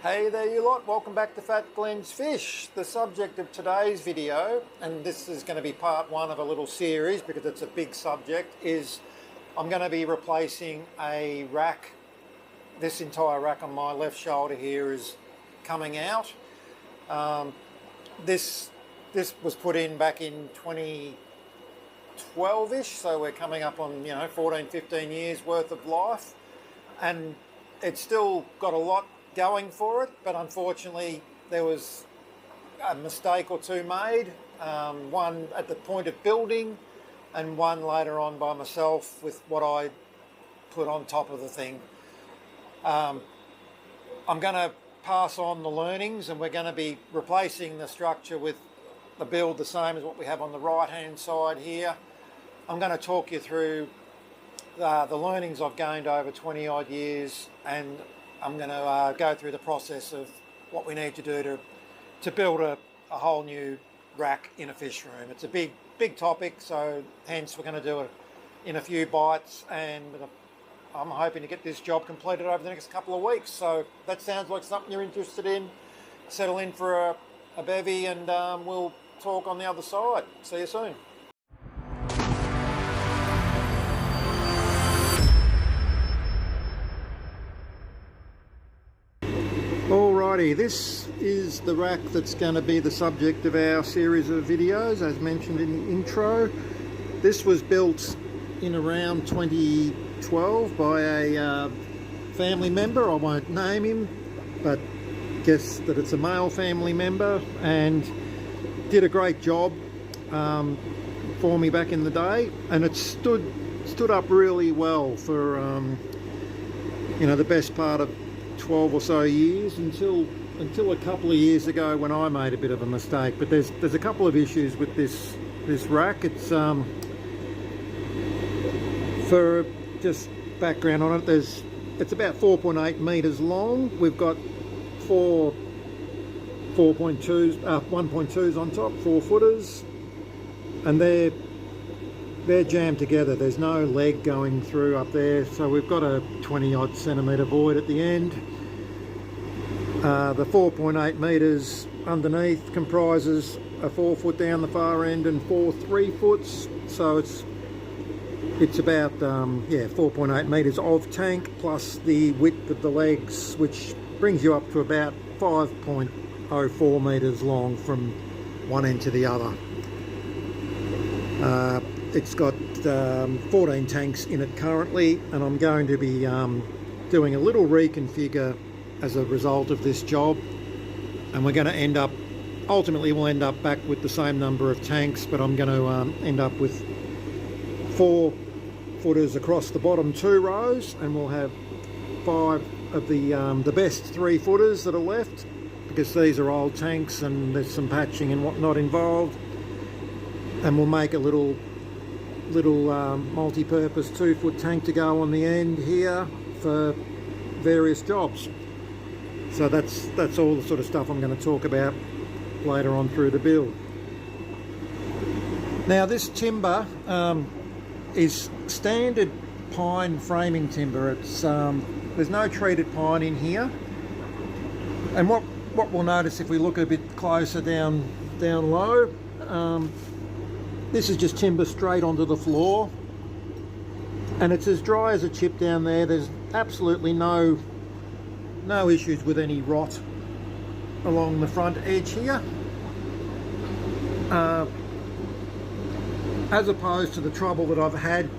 Hey there you lot, welcome back to Fat Glenn's Fish. The subject of today's video, and this is going to be part one of a little series because it's a big subject, is I'm going to be replacing a rack. This entire rack on my left shoulder here is coming out. This was put in back in 2012-ish, so we're coming up on 14, 15 years worth of life, and it's still got a lot going for it, but unfortunately there was a mistake or two made, one at the point of building and one later on by myself with what I put on top of the thing. I'm going to pass on the learnings, and we're going to be replacing the structure with the build the same as what we have on the right hand side here. I'm going to talk you through the learnings I've gained over 20 odd years, and I'm going to go through the process of what we need to do to build a whole new rack in a fish room. It's a big topic, so hence we're going to do it in a few bites, and I'm hoping to get this job completed over the next couple of weeks. So if that sounds like something you're interested in, settle in for a bevy, and we'll talk on the other side. See you soon. Alrighty, this is the rack that's going to be the subject of our series of videos, as mentioned in the intro. This was built in around 2012 by a family member. I won't name him, but guess that it's a male family member, and did a great job for me back in the day, and it stood up really well for the best part of 12 or so years until a couple of years ago when I made a bit of a mistake. But there's a couple of issues with this rack. It's for just background on it, it's about 4.8 meters long. We've got four 1.2s on top, 4 footers, and they're jammed together. There's no leg going through up there, so we've got a 20 odd centimetre void at the end. The 4.8 metres underneath comprises a 4 foot down the far end and 4 3-foots, so it's about 4.8 metres of tank plus the width of the legs, which brings you up to about 5.04 metres long from one end to the other. It's got 14 tanks in it currently, and I'm going to be doing a little reconfigure as a result of this job, and we're going to we'll end up back with the same number of tanks, but I'm going to end up with 4 footers across the bottom 2 rows, and we'll have 5 of the best 3 footers that are left, because these are old tanks and there's some patching and whatnot involved, and we'll make a little multi-purpose 2 foot tank to go on the end here for various jobs. So that's all the sort of stuff I'm going to talk about later on through the build. Now, this timber is standard pine framing timber. It's there's no treated pine in here, and what we'll notice if we look a bit closer down low, this is just timber straight onto the floor, and it's as dry as a chip down there. There's absolutely no issues with any rot along the front edge here, as opposed to the trouble that I've had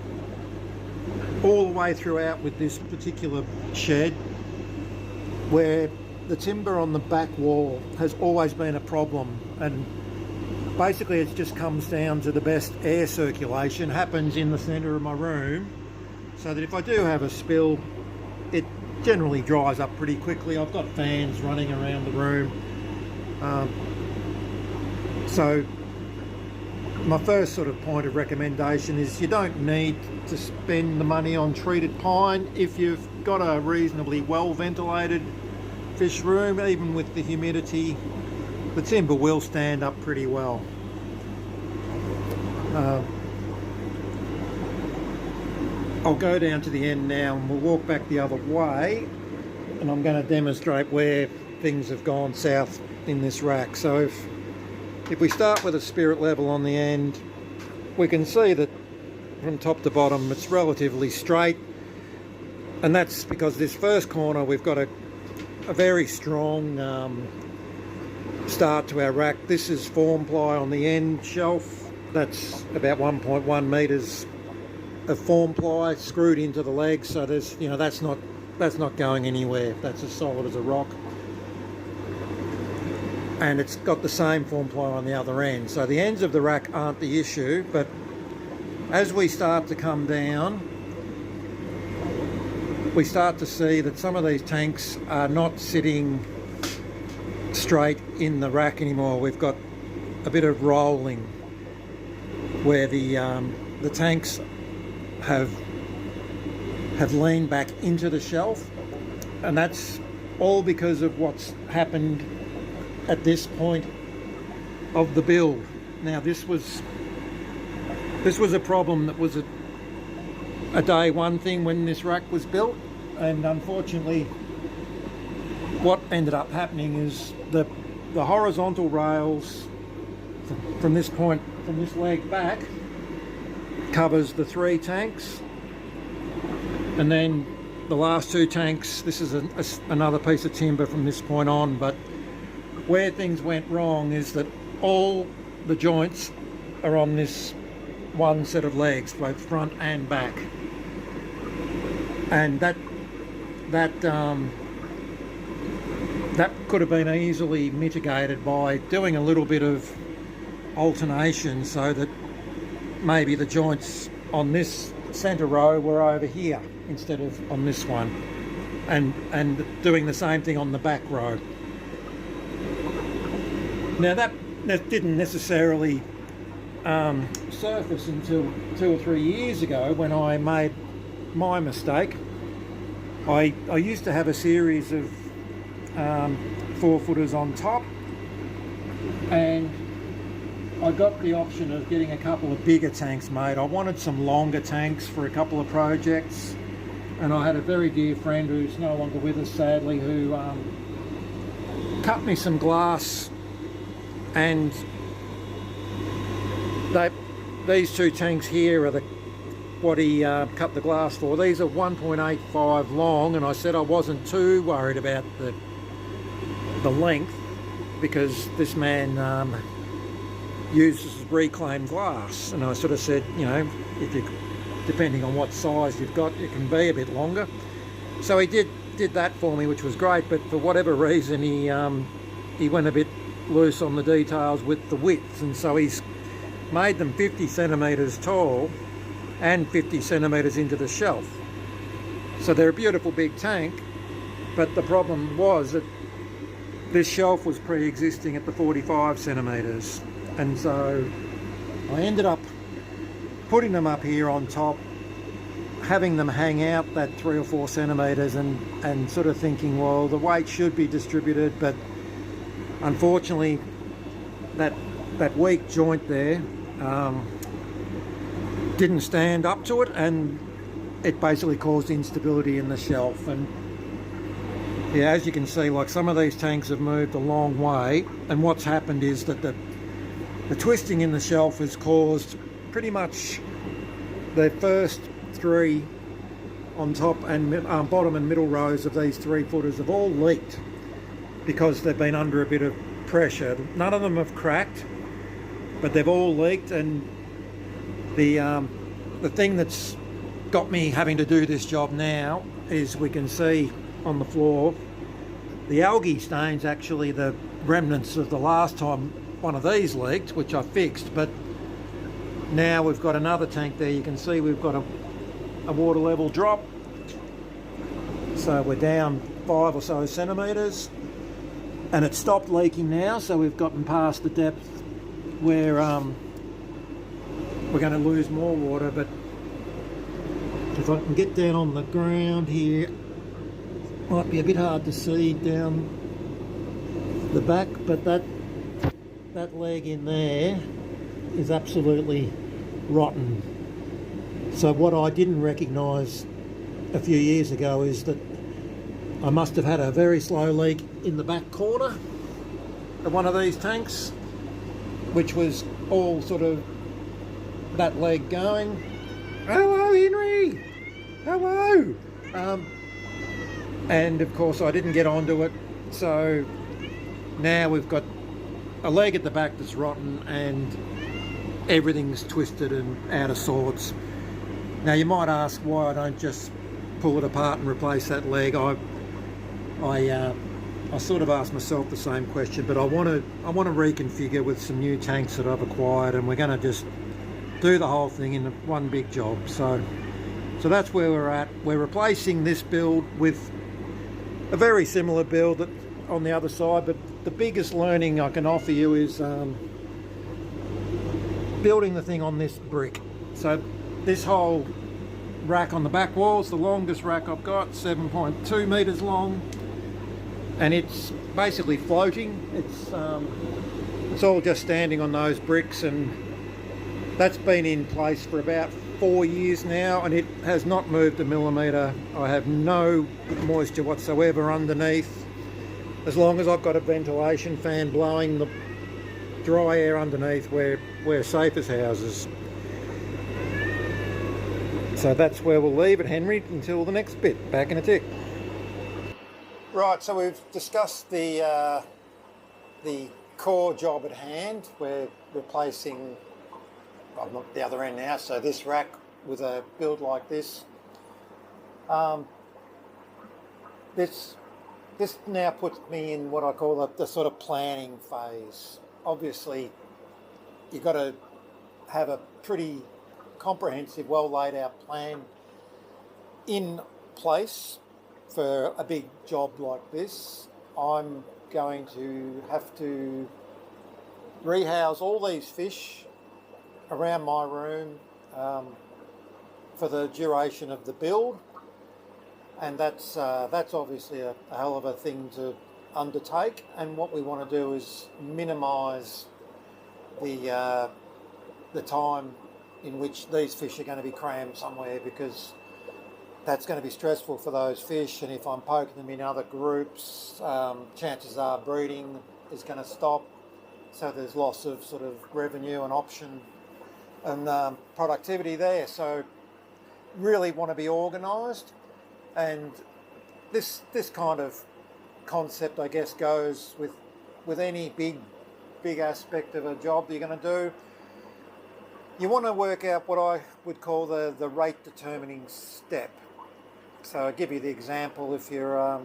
all the way throughout with this particular shed, where the timber on the back wall has always been a problem, and basically it just comes down to the best air circulation happens in the centre of my room, so that if I do have a spill, it generally dries up pretty quickly. I've got fans running around the room. So my first sort of point of recommendation is you don't need to spend the money on treated pine. If you've got a reasonably well ventilated fish room, even with the humidity, the timber will stand up pretty well. I'll go down to the end now and we'll walk back the other way, and I'm going to demonstrate where things have gone south in this rack. So if we start with a spirit level on the end, we can see that from top to bottom it's relatively straight, and that's because this first corner we've got a very strong start to our rack. This is form ply on the end shelf. That's about 1.1 metres of form ply screwed into the legs, so there's, you know, that's not going anywhere. That's as solid as a rock. And it's got the same form ply on the other end. So the ends of the rack aren't the issue, but as we start to come down, we start to see that some of these tanks are not sitting straight in the rack anymore. We've got a bit of rolling where the tanks have leaned back into the shelf, and that's all because of what's happened at this point of the build. Now this was a problem that was a day one thing when this rack was built, and unfortunately what ended up happening is the horizontal rails from this point, from this leg back, covers the 3 tanks, and then the last 2 tanks, this is another piece of timber from this point on. But where things went wrong is that all the joints are on this one set of legs, both front and back, and that could have been easily mitigated by doing a little bit of alternation, so that maybe the joints on this centre row were over here instead of on this one, and doing the same thing on the back row. Now that didn't necessarily surface until 2 or 3 years ago, when I made my mistake. I used to have a series of 4-footers on top, and I got the option of getting a couple of bigger tanks made. I wanted some longer tanks for a couple of projects, and I had a very dear friend who's no longer with us, sadly, who cut me some glass, and these 2 tanks here are what he cut the glass for. These are 1.85 long, and I said I wasn't too worried about the length, because this man uses reclaimed glass, and I sort of said, you know, if you, depending on what size you've got, it can be a bit longer. So he did that for me, which was great, but for whatever reason he went a bit loose on the details with the width, and so he's made them 50 centimetres tall and 50 centimetres into the shelf. So they're a beautiful big tank, but the problem was that this shelf was pre-existing at the 45 centimetres, and so I ended up putting them up here on top, having them hang out that 3 or 4 centimetres, and sort of thinking, well, the weight should be distributed, but unfortunately that weak joint there didn't stand up to it, and it basically caused instability in the shelf. And yeah, as you can see, like, some of these tanks have moved a long way, and what's happened is that the twisting in the shelf has caused pretty much the first 3 on top and bottom and middle rows of these 3-footers have all leaked because they've been under a bit of pressure. None of them have cracked, but they've all leaked, and the thing that's got me having to do this job now is, we can see on the floor, the algae stains actually the remnants of the last time one of these leaked, which I fixed. But now we've got another tank there. You can see we've got a water level drop, so we're down 5 or so centimetres, and it stopped leaking now, so we've gotten past the depth where we're going to lose more water. But if I can get down on the ground here, might be a bit hard to see down the back, but that leg in there is absolutely rotten. So what I didn't recognise a few years ago is that I must have had a very slow leak in the back corner of one of these tanks, which was all sort of that leg going. Hello, Henry! Hello! And of course I didn't get onto it, so now we've got a leg at the back that's rotten and everything's twisted and out of sorts. Now you might ask why I don't just pull it apart and replace that leg. I sort of asked myself the same question, but I want to reconfigure with some new tanks that I've acquired, and we're going to just do the whole thing in one big job. So that's where we're at. We're replacing this build with a very similar build that on the other side, but the biggest learning I can offer you is building the thing on this brick. So this whole rack on the back wall is the longest rack I've got, 7.2 meters long, and it's basically floating. It's all just standing on those bricks, and that's been in place for about 4 years now, and it has not moved a millimetre. I have no moisture whatsoever underneath, as long as I've got a ventilation fan blowing the dry air underneath. We're safe as houses. So that's where we'll leave it, Henry, until the next bit. Back in a tick. Right, so we've discussed the core job at hand. We're replacing, I'm at the other end now, so this rack with a build like this. This now puts me in what I call the sort of planning phase. Obviously, you've got to have a pretty comprehensive, well laid out plan in place for a big job like this. I'm going to have to rehouse all these fish around my room for the duration of the build, and that's obviously a hell of a thing to undertake. And what we want to do is minimise the time in which these fish are going to be crammed somewhere, because that's going to be stressful for those fish, and if I'm poking them in other groups, chances are breeding is going to stop, so there's loss of sort of revenue and option and productivity there. So really want to be organised, and this kind of concept, I guess, goes with any big aspect of a job that you're going to do. You want to work out what I would call the rate determining step. So I'll give you the example. If you're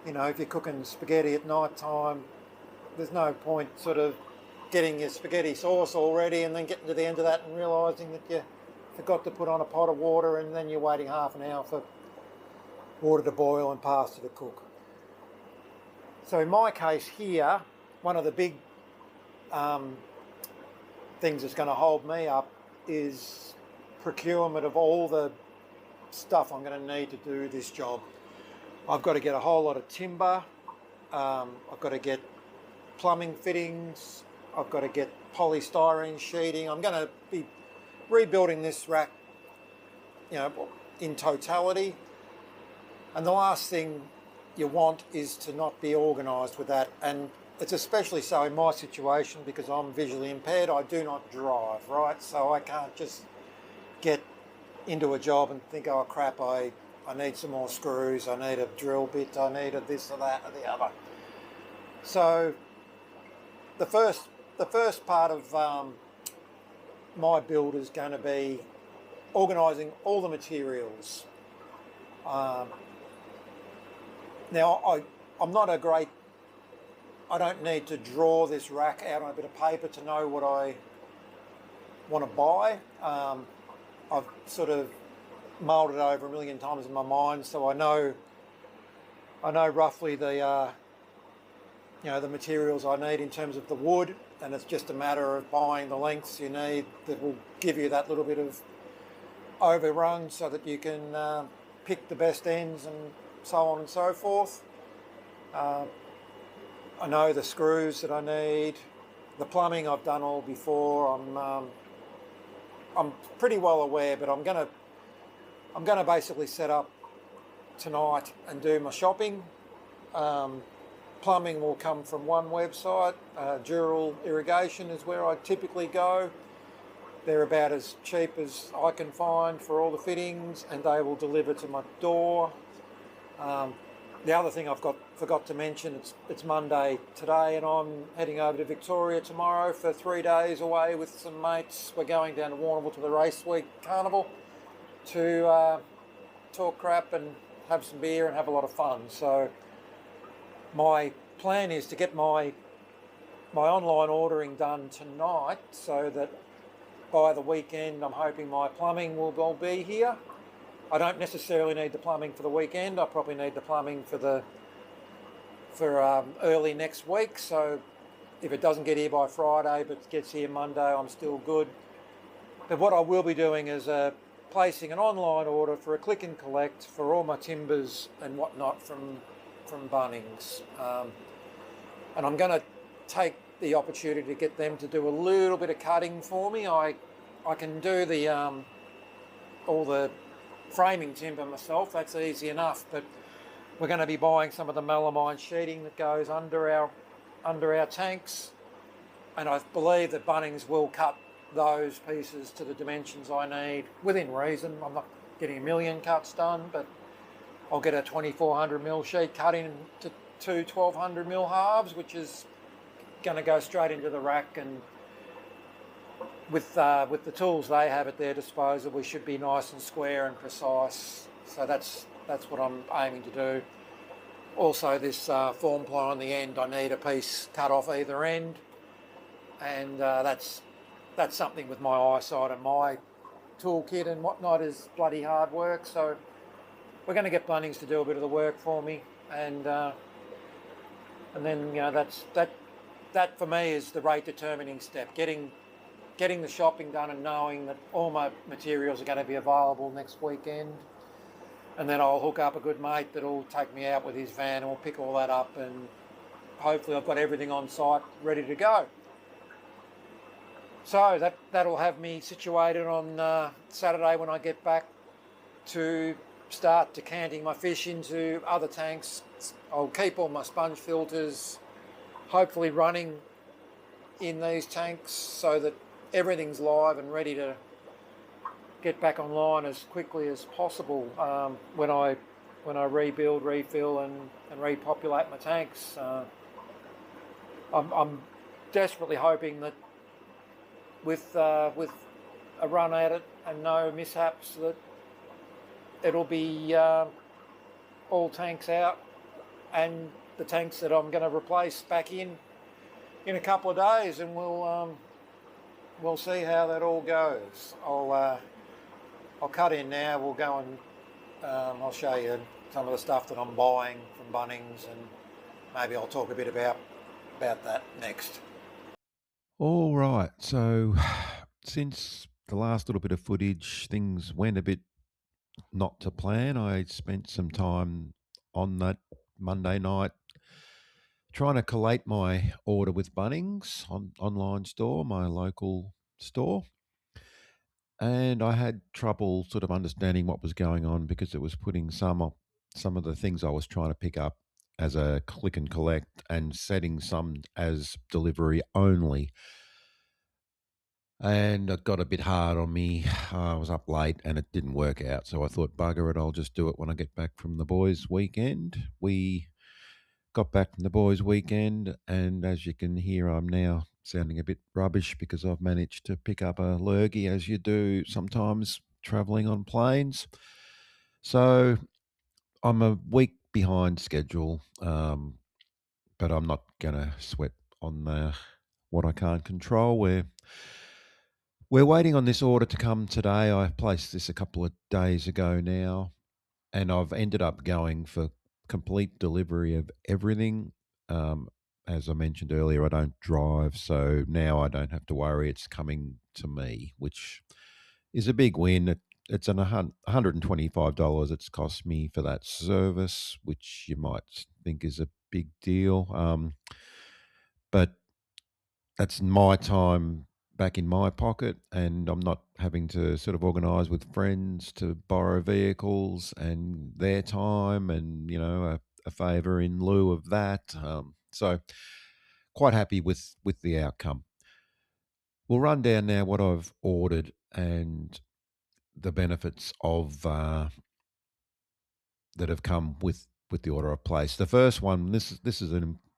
if you're cooking spaghetti at night time, there's no point sort of getting your spaghetti sauce all ready and then getting to the end of that and realising that you forgot to put on a pot of water, and then you're waiting half an hour for water to boil and pasta to cook. So in my case here, one of the big things that's going to hold me up is procurement of all the stuff I'm going to need to do this job. I've got to get a whole lot of timber, I've got to get plumbing fittings, I've got to get polystyrene sheeting. I'm going to be rebuilding this rack, in totality. And the last thing you want is to not be organised with that. And it's especially so in my situation because I'm visually impaired. I do not drive, right? So I can't just get into a job and think, oh crap, I need some more screws, I need a drill bit, I need a this or that or the other. So the first part of my build is going to be organising all the materials. Now I'm not I don't need to draw this rack out on a bit of paper to know what I want to buy. I've sort of mulled it over a million times in my mind, so I know roughly the the materials I need in terms of the wood, and it's just a matter of buying the lengths you need that will give you that little bit of overrun so that you can pick the best ends and so on and so forth. I know the screws that I need. The plumbing I've done all before. I'm pretty well aware, but I'm gonna basically set up tonight and do my shopping. Plumbing will come from one website. Dural Irrigation is where I typically go. They're about as cheap as I can find for all the fittings, and they will deliver to my door. The other thing forgot to mention, it's Monday today, and I'm heading over to Victoria tomorrow for 3 days away with some mates. We're going down to Warrnambool to the Race Week Carnival to talk crap and have some beer and have a lot of fun. So my plan is to get my online ordering done tonight, so that by the weekend I'm hoping my plumbing will all be here. I don't necessarily need the plumbing for the weekend. I probably need the plumbing for early next week. So if it doesn't get here by Friday but gets here Monday, I'm still good. But what I will be doing is placing an online order for a click and collect for all my timbers and whatnot from Bunnings. And I'm going to take the opportunity to get them to do a little bit of cutting for me. I can do the all the framing timber myself, that's easy enough, but we're going to be buying some of the melamine sheeting that goes under our tanks, and I believe that Bunnings will cut those pieces to the dimensions I need within reason. I'm not getting a million cuts done, but I'll get a 2400mm sheet cut into two 1200mm halves, which is going to go straight into the rack, and with the tools they have at their disposal, we should be nice and square and precise. So that's what I'm aiming to do. Also, this form ply on the end, I need a piece cut off either end, and that's something with my eyesight and my toolkit and whatnot is bloody hard work. So we're going to get Bunnings to do a bit of the work for me, and then that for me is the rate determining step. Getting the shopping done and knowing that all my materials are going to be available next weekend, and then I'll hook up a good mate that'll take me out with his van and we'll pick all that up, and hopefully I've got everything on site ready to go. So that'll have me situated on Saturday when I get back to start decanting my fish into other tanks. I'll keep all my sponge filters hopefully running in these tanks so that everything's live and ready to get back online as quickly as possible when I rebuild, refill and repopulate my tanks. I'm desperately hoping that with a run at it and no mishaps, that it'll be all tanks out and the tanks that I'm going to replace back in a couple of days, and we'll see how that all goes. I'll cut in now. We'll go and I'll show you some of the stuff that I'm buying from Bunnings, and maybe I'll talk a bit about that next. All right, so since the last little bit of footage, things went a bit not to plan. I spent some time on that Monday night trying to collate my order with Bunnings online store, my local store. And I had trouble sort of understanding what was going on because it was putting some of the things I was trying to pick up as a click and collect and setting some as delivery only. And it got a bit hard on me. I was up late and it didn't work out. So I thought, bugger it, I'll just do it when I get back from the boys' weekend. We got back from the boys' weekend, and as you can hear, I'm now sounding a bit rubbish because I've managed to pick up a lurgy, as you do sometimes travelling on planes. So I'm a week behind schedule, but I'm not going to sweat on what I can't control. We're waiting on this order to come today. I placed this a couple of days ago now, and I've ended up going for complete delivery of everything. As I mentioned earlier, I don't drive, so now I don't have to worry. It's coming to me, which is a big win. It's $125 it's cost me for that service, which you might think is a big deal. But that's my time back in my pocket, and I'm not having to sort of organise with friends to borrow vehicles and their time, and a favour in lieu of that. So quite happy with the outcome. We'll run down now what I've ordered and the benefits of that have come with the order I've placed. The first one, this is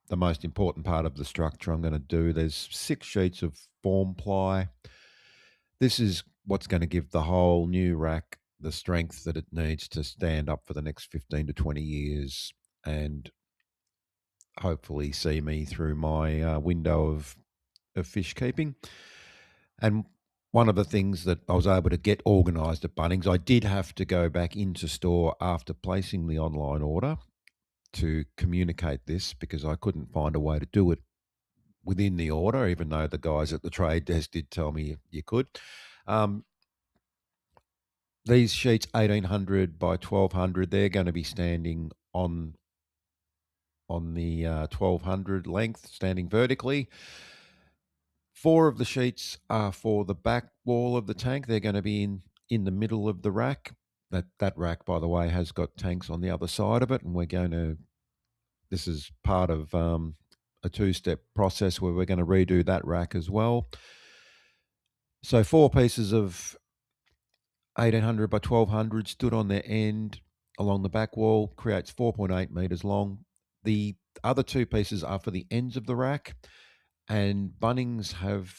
the most important part of the structure I'm going to do. There's 6 sheets of form ply. This is what's going to give the whole new rack the strength that it needs to stand up for the next 15 to 20 years and hopefully see me through my window of fish keeping. And one of the things that I was able to get organised at Bunnings, I did have to go back into store after placing the online order to communicate this because I couldn't find a way to do it within the order, even though the guys at the trade desk did tell me you could. Um, these sheets, 1800 by 1200, they're going to be standing on the 1200 length, standing vertically. 4 of the sheets are for the back wall of the tank. They're going to be in the middle of the rack. That rack, by the way, has got tanks on the other side of it, and we're going to. This is part of a 2-step process where we're going to redo that rack as well. So 4 pieces of 1800 by 1200 stood on their end along the back wall, creates 4.8 meters long. The other 2 pieces are for the ends of the rack, and Bunnings have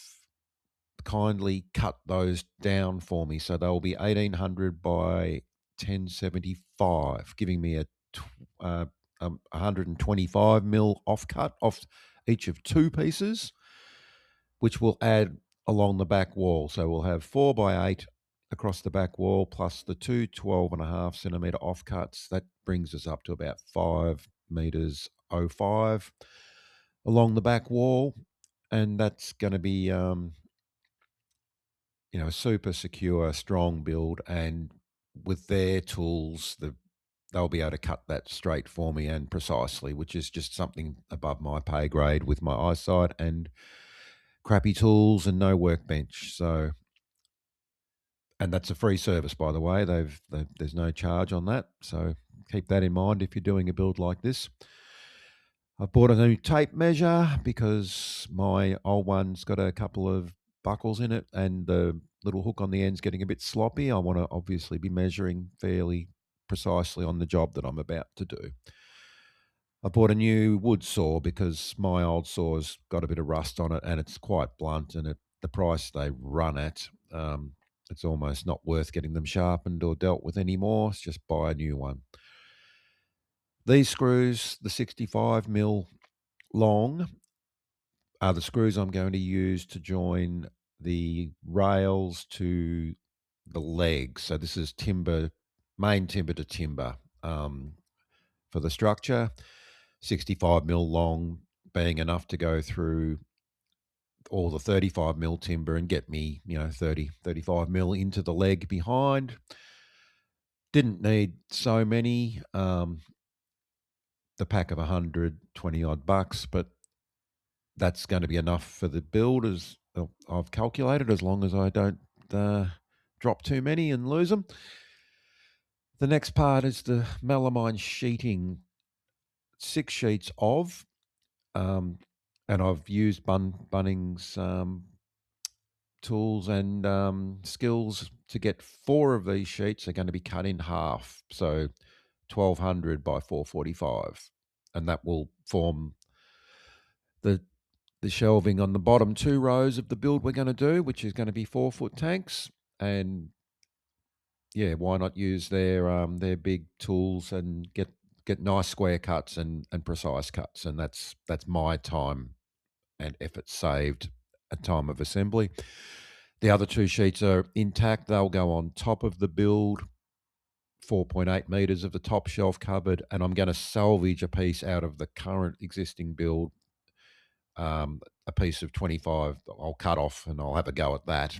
kindly cut those down for me. So they'll be 1800 by 1075, giving me a 125 mil offcut off each of 2 pieces, which will add along the back wall. So we'll have 4 by 8 across the back wall plus the 2 12.5 centimetre offcuts. That brings us up to about 5 meters 05 along the back wall. And that's going to be a super secure, strong build, and with their tools, they'll be able to cut that straight for me and precisely, which is just something above my pay grade with my eyesight and crappy tools and no workbench. So, and that's a free service, by the way. There's no charge on that, so keep that in mind if you're doing a build like this. I bought a new tape measure because my old one's got a couple of buckles in it and the little hook on the end's getting a bit sloppy. I want to obviously be measuring fairly precisely on the job that I'm about to do. I bought a new wood saw because my old saw's got a bit of rust on it and it's quite blunt, and at the price they run at, it's almost not worth getting them sharpened or dealt with anymore. It's just buy a new one. These screws, the 65 mil long, are the screws I'm going to use to join the rails to the legs. So this is main timber to timber for the structure. 65 mil long being enough to go through all the 35 mil timber and get me, 35 mil into the leg behind. Didn't need so many. The pack of 120 odd bucks, but that's going to be enough for the build, as I've calculated, as long as I don't drop too many and lose them. The next part is the melamine sheeting. 6 sheets of, and I've used Bunnings tools and skills to get 4 of these sheets are going to be cut in half. So 1200 by 445, and that will form the shelving on the bottom 2 rows of the build we're going to do, which is going to be 4-foot tanks. And yeah, why not use their big tools and get nice square cuts and precise cuts, and that's my time and effort saved at time of assembly. The other 2 sheets are intact. They'll go on top of the build, 4.8 meters of the top shelf cupboard, and I'm going to salvage a piece out of the current existing build. A piece of 25 I'll cut off and I'll have a go at that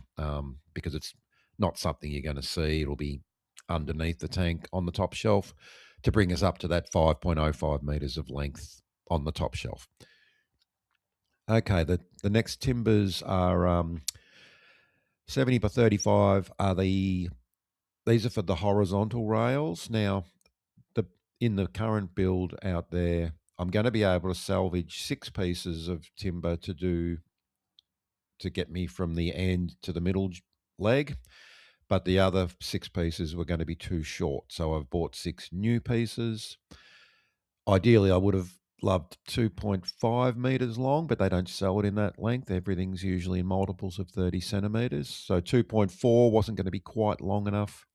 because it's not something you're going to see. It'll be underneath the tank on the top shelf to bring us up to that 5.05 meters of length on the top shelf. Okay, the next timbers are 70 by 35 are these are for the horizontal rails. Now, the in the current build out there, I'm going to be able to salvage 6 pieces of timber to get me from the end to the middle leg, but the other 6 pieces were going to be too short. So I've bought 6 new pieces. Ideally, I would have loved 2.5 meters long, but they don't sell it in that length. Everything's usually in multiples of 30 centimeters. So 2.4 wasn't going to be quite long enough.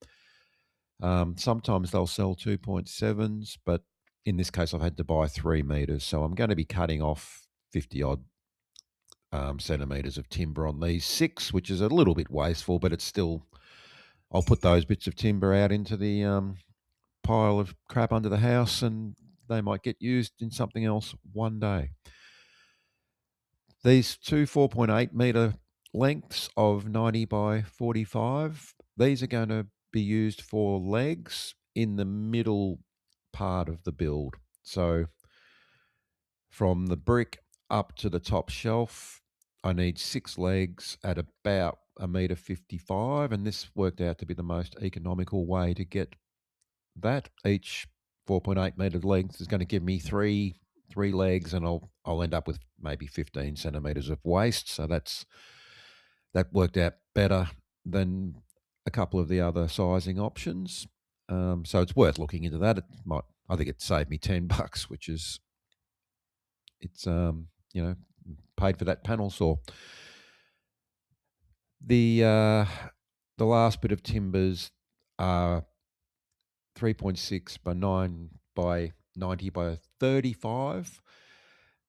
Sometimes they'll sell 2.7s, but in this case, I've had to buy 3 meters. So I'm going to be cutting off 50 odd centimeters of timber on these 6, which is a little bit wasteful, but it's still, I'll put those bits of timber out into the pile of crap under the house and they might get used in something else one day. These two 4.8 meter lengths of 90 by 45, these are going to be used for legs in the middle part of the build. So from the brick up to the top shelf, I need 6 legs at about $1.55 m, and this worked out to be the most economical way to get that. Each 4.8 meter length is going to give me three legs, and I'll end up with maybe 15 centimeters of waste. So that worked out better than a couple of the other sizing options. So it's worth looking into that. I think it saved me $10, which is it's paid for that panel saw. The last bit of timbers are 3.6 by 9 by 90 by 35.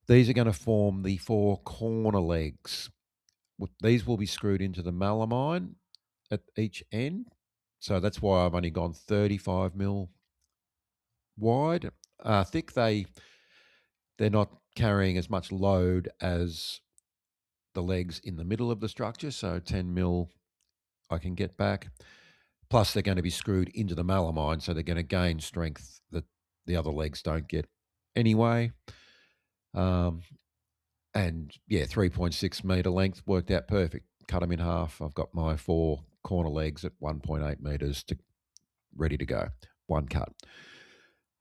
These are going to form the 4 corner legs. These will be screwed into the melamine at each end. So that's why I've only gone 35 mil wide. Thick, they're not carrying as much load as the legs in the middle of the structure. So 10 mil I can get back. Plus, they're going to be screwed into the melamine, so they're going to gain strength that the other legs don't get anyway. And yeah, 3.6 meter length worked out perfect. Cut them in half. I've got my 4 corner legs at 1.8 meters ready to go. One cut.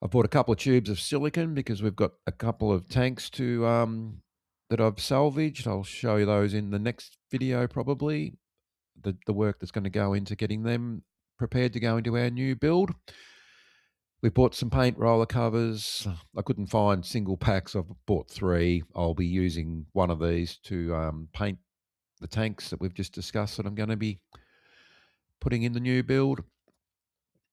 I've bought a couple of tubes of silicon because we've got a couple of tanks that I've salvaged. I'll show you those in the next video probably. The work that's going to go into getting them prepared to go into our new build. We bought some paint roller covers. I couldn't find single packs. I've bought 3. I'll be using one of these to paint the tanks that we've just discussed that I'm going to be putting in the new build.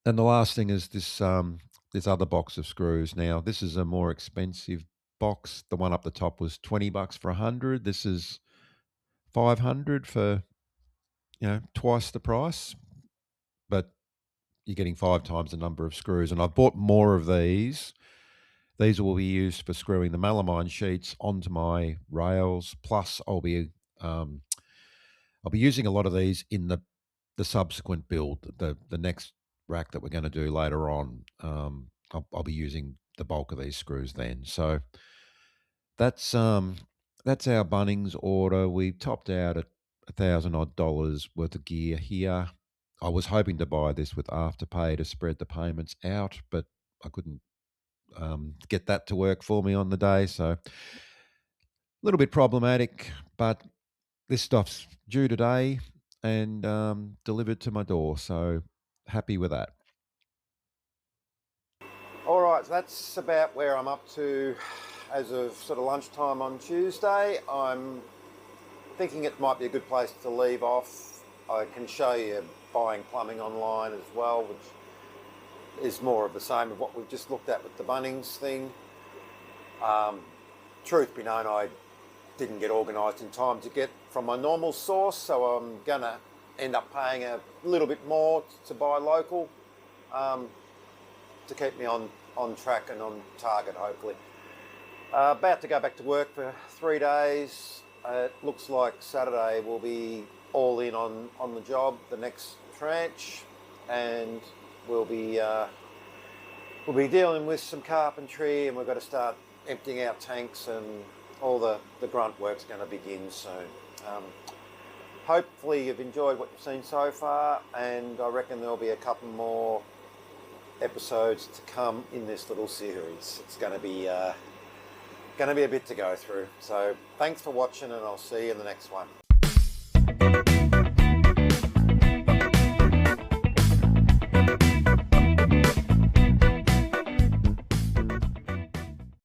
And the last thing is this other box of screws. Now, this is a more expensive box. The one up the top was $20 for 100. This is 500 for twice the price, but you're getting 5 times the number of screws. And I've bought more of these. These will be used for screwing the melamine sheets onto my rails. Plus, I'll be using a lot of these in the subsequent build, the next rack that we're going to do later on. I'll be using the bulk of these screws then. So that's our Bunnings order. We topped out at $1,000 worth of gear here. I was hoping to buy this with Afterpay to spread the payments out, but I couldn't get that to work for me on the day. So a little bit problematic, but this stuff's due today and delivered to my door. So happy with that. All right, so that's about where I'm up to as of sort of lunchtime on Tuesday. I'm thinking it might be a good place to leave off. I can show you buying plumbing online as well, which is more of the same of what we've just looked at with the Bunnings thing. Truth be known, I didn't get organised in time to get from my normal source, so I'm going to end up paying a little bit more to buy local to keep me on track and on target, hopefully. About to go back to work for 3 days. It looks like Saturday will be all in on the job, the next tranche, and we'll be dealing with some carpentry, and we've got to start emptying out tanks, and all the grunt work's going to begin soon. hopefully you've enjoyed what you've seen so far, and I reckon there'll be a couple more episodes to come in this little series. It's going to be a bit to go through. So thanks for watching, and I'll see you in the next one.